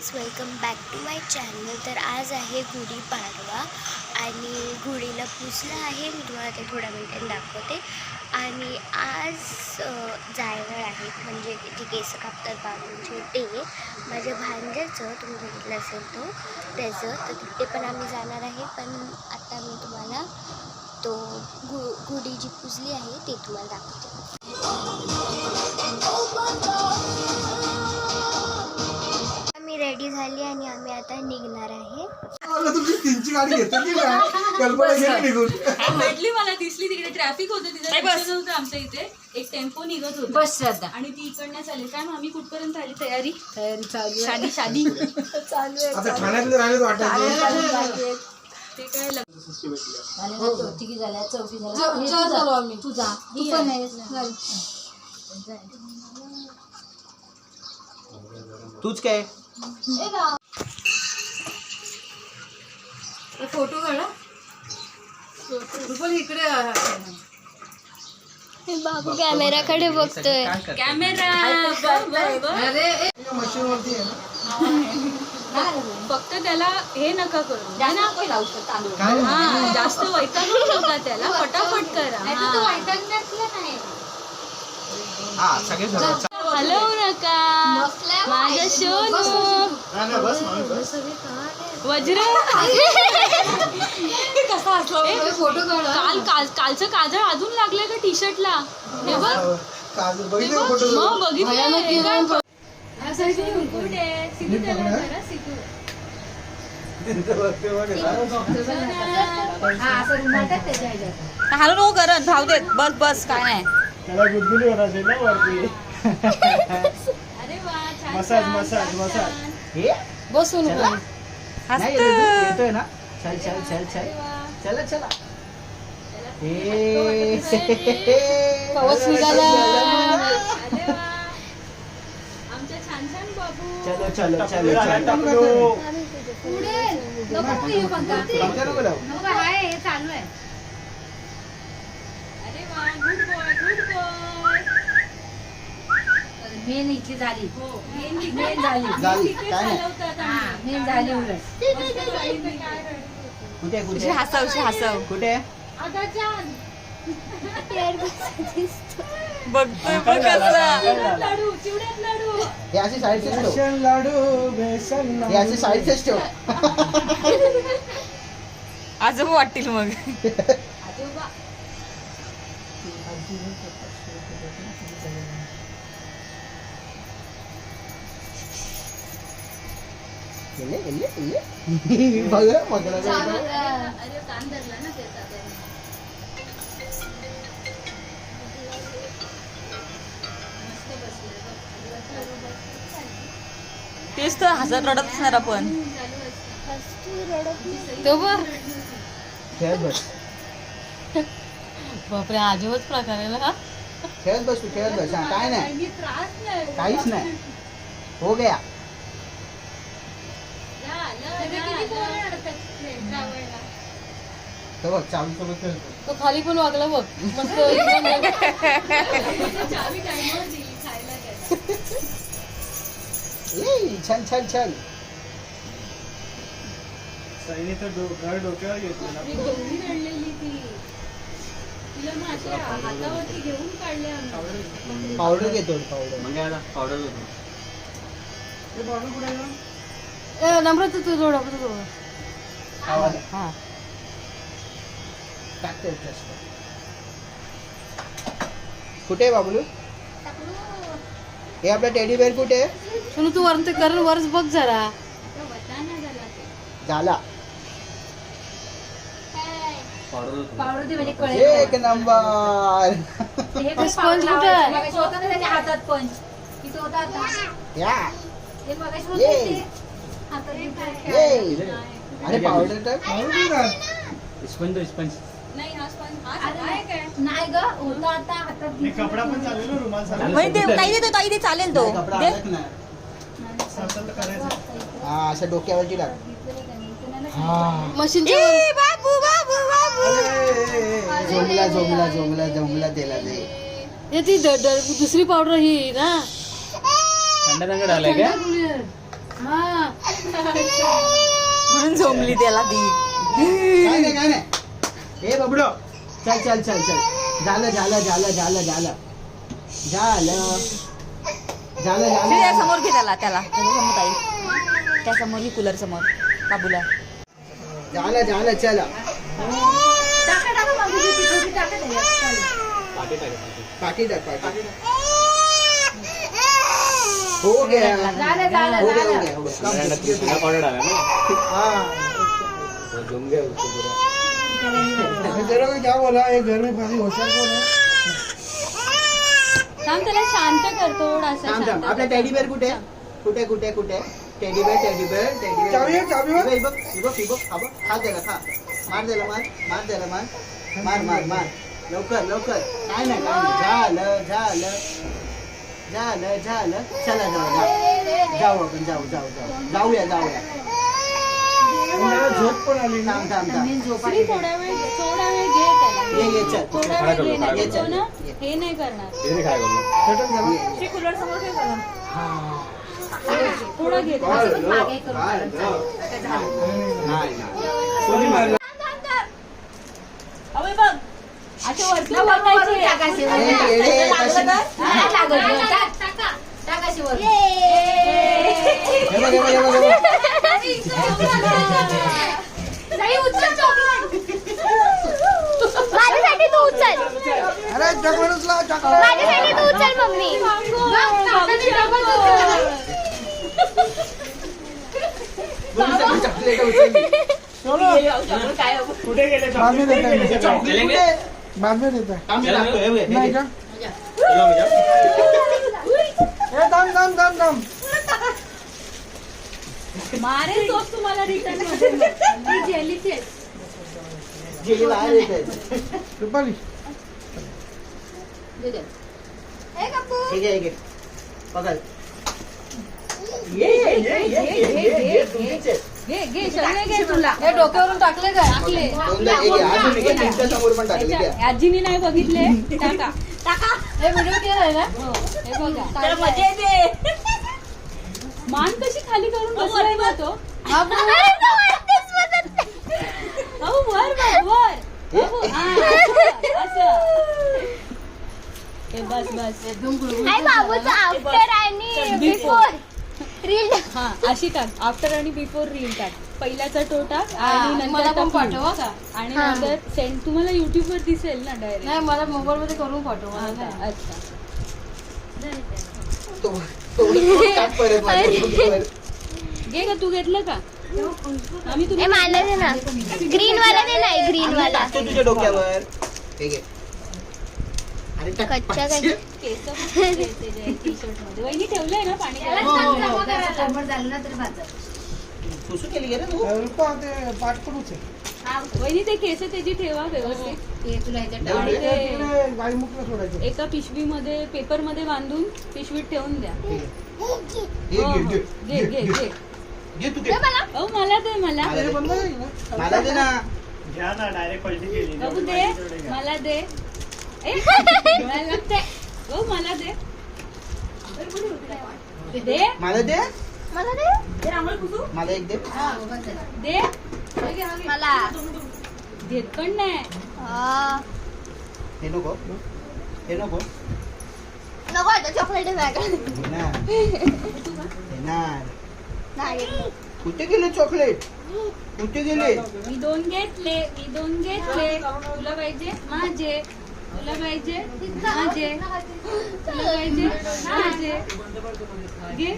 Friends, welcome back to my channel. तर आज आहे गुढीपाडवा आणि गुढीला पुजलं आहे. मी तुम्हाला ते थोड्या मिनिटांनी दाखवते. आणि आज जायवळ आहेत, म्हणजे जे केस कापतात बाबूंचे, ते माझ्या भांज्याचं तुम्ही बघितलं असेल त्याचं, तर तिथे पण आम्ही जाणार आहे. पण आता मी तुम्हाला तो गुढी जी पुजली आहे ते तुम्हाला दाखवते. मी रेडी झाली आणि आम्ही आता निघणार आहे. तुमची तीनची गाडी घेतो की नाही कल्पना गेली निघून भेटली मला, दिसली तिकडे ट्रॅफिक होतं, तिथे होतं आमच्या इथे एक टेम्पो निघत होता बस श्रद्धा आणि ती इकडनं चालेल. काय मग आम्ही कुठपर्यंत आली? तयारी चालू शादी चालू आहे. आता ठाण्यातले राहिले वाटायचे ते काय चौथी झाल्या चौथी झाल्या तुझा तू पण तूच काय फोटो काढा. इकडे बाबू कॅमेराकडे बघतोय. कॅमेरा मशीन वरती आहे फक्त त्याला हे नका करू, काय हा जास्त वैतागू नका त्याला, फटाफट करा. हा सगळे हलवू नका माझ्या शोनू वज्र. कसा असला कालचं काजळ अजून लागलंय का टी शर्टला? हे बघ मग बघितलं. हॅलो नो करत भाव देत बस बस काय नाही त्याला गुदगुली होत असेल ना वरती. अरे वा, छान मसाज छान, मसाज छान, मसाज छान. हे बसून येतोय ना. चल चल चल चल अरे वा. चला चला कवच निघाला. अरे वा, आमच्या छान छान बाबू. चलो चलो चलो अरे वा, good boy good boy. Main इथली झाली हो, मेन मेन झाली झाली. तिथे काय नाही. चालवतात आम्ही. मेन झाली उलट मस्त गाडीचं काय रडतो. कुठे कुठे हसव कुठे आता छान. बघतोय चिवड्यात लाडू, चिवड्यात लाडू. हे अशी साईडचेच ठेव लाडू बेसन हे अशी साईडचेच ठेव आजोबा वाटतील मग आजोबा. बघ मगला अरे कान धरला ना त्याचा त्याने. मस्त बसले बघ. तेच तर हसत रडत असणार आपण तो बघ खेळत बस बापरे आजोबाच प्रकार आहे ना. खेळत बस तू खेळत बस हा काय नाही काही त्रास नाही. काहीच नाही हो गया किती पोरं रडतात travel ला. तर बघ चालू सोबत खेळतो तो खाली पण वागला बघ मस्त चावी टाइमवर दिली खायला त्याला. ये छान छान छान डोक्यावर घेतलं आपली गौरी रडलेली ती. तिला मग अशा हातावरती घेऊन काढले आम्ही. पावडर घेतो पावडर नम्रता तू जोड हा टाकते कुठे आहे बाबुलू हे आपला टेडी बेअर कुठे आहे सुनू तू वरून ते कर वरच बघ जरा आता वटाणा झाला ते. झाला पावडर दे म्हणजे एक नंबर स्पंज कुठे हातात पंच किती होता आता. या ये ये अरे पावडर टाक नाही हा स्पंज आहे काय? नाही ग होता आता हातात कपडा पण चालेल रुमाल ताई दे चालेल तो कपडा दे. हा असं डोक्यावरती टाक मशीनच्या बाबू बाबू बाबू जोमला जोमला जोमला जोमला त्याला दे हे ती दुसरी पावडर ही ना थंड रंग डालाय का हा म्हणून झोमली त्याला ती. काय नाही हे बबडो चल चल चल चल झालं झालं झालं झालं झालं झालं झालं त्या झालं समोर घे त्याला त्याच्यासमोर ताई, त्या समोर ही कूलर समोर बाबूला. झालं झालं चला पाठी टाक पाठी हो गया हो गया हो गया हो गया हाँ क्या बोला ये घर में पानी होशियार कौन है थांब त्याला शांत कर थोडासा. थांब थांब शांत आपला कर. टेडी बेअर कुठे कुठे कुठे कुठे टेडी बेअर चावी खा त्याला खा मार त्याला मार त्याला मार मार मार लवकर लवकर काय नाही झालं झालं झालं झालं चला जाऊ आपण जाऊया झोप पण आली थांब थांब थांब श्री, थोडा वेळ घे त्याला. ये चल थोडा वेळ घे ना, ये तो चल ना हे नाही करणार. श्री, कूलर समोर ठेव त्याला. थोडा घे त्याला. अबे बघ, अशा वरती टाकायचे. माझ्यासाठी तू उचल, अरे चॉकलेट उचला चॉकलेट माझ्यासाठी तू उचल मम्मी. चॉकलेट उचलली कुठे गेले बाद में देता है नहीं का दम मारे सोप तुम्हाला रिटर्न मध्ये जेलीचे. जेली बाहेर येते रुपाली ठीक आहे पकड घे सगळे घे तुला. हे डोक्यावरून टाकले का? टाकले. समोर पण टाकले घ्या. आजीनी नाही बघितले. टाका. हे व्हिडिओ केलाय ना? हे बघा. मजा येते. मान कशी खाली करून बसलाय ना तो. अहो वर बघ वर. अहो, हा, असं. हे बस आई बाबूचं आफ्टर आणि बिफोर रील. हा अशी टाक. आफ्टर आणि बिफोर रील टाक. पहिल्याचा तो टाक आणि नंतर पण पाठवा का. आणि नंतर सेंड तुम्हाला युट्यूब वर दिसेल ना डायरेक्ट. नाही मला मोबाईल मध्ये करून पाठवा. अच्छा घे का. तू घेतलं का? आम्ही ए मला दे ना, ग्रीन वाला दे ना, ग्रीन वाला. टाकतो तुझ्या डोक्यावर ठीक आहे. अरे टाक, कच्च्या पाचशे. केस टी शर्ट मध्ये वहिनी ठेवलंय ना पाणी. सुसू केली गे रे तू वहिनी ते केस त्याची ठेवा व्यवस्थित. आणि ते एका पिशवीमध्ये पेपर मध्ये बांधून पिशवीत ठेवून द्या. घे घे घे. घे तू घे. अहो मला दे. मला मला दे ना घ्या ना डायरेक्ट पलटी केली बाबू दे. मला दे. मला लागते. हो मला दे. दे मला दे मला दे, मला एक दे दे. मला देत पण नाही. हे नको नको आता चॉकलेट नाही. कुठे गेले चॉकलेट कुठे गेले. मी दोन घेतले. तुला पाहिजे माझे. तुला पाहिजे माझे. तुला पाहिजे माझे. घे.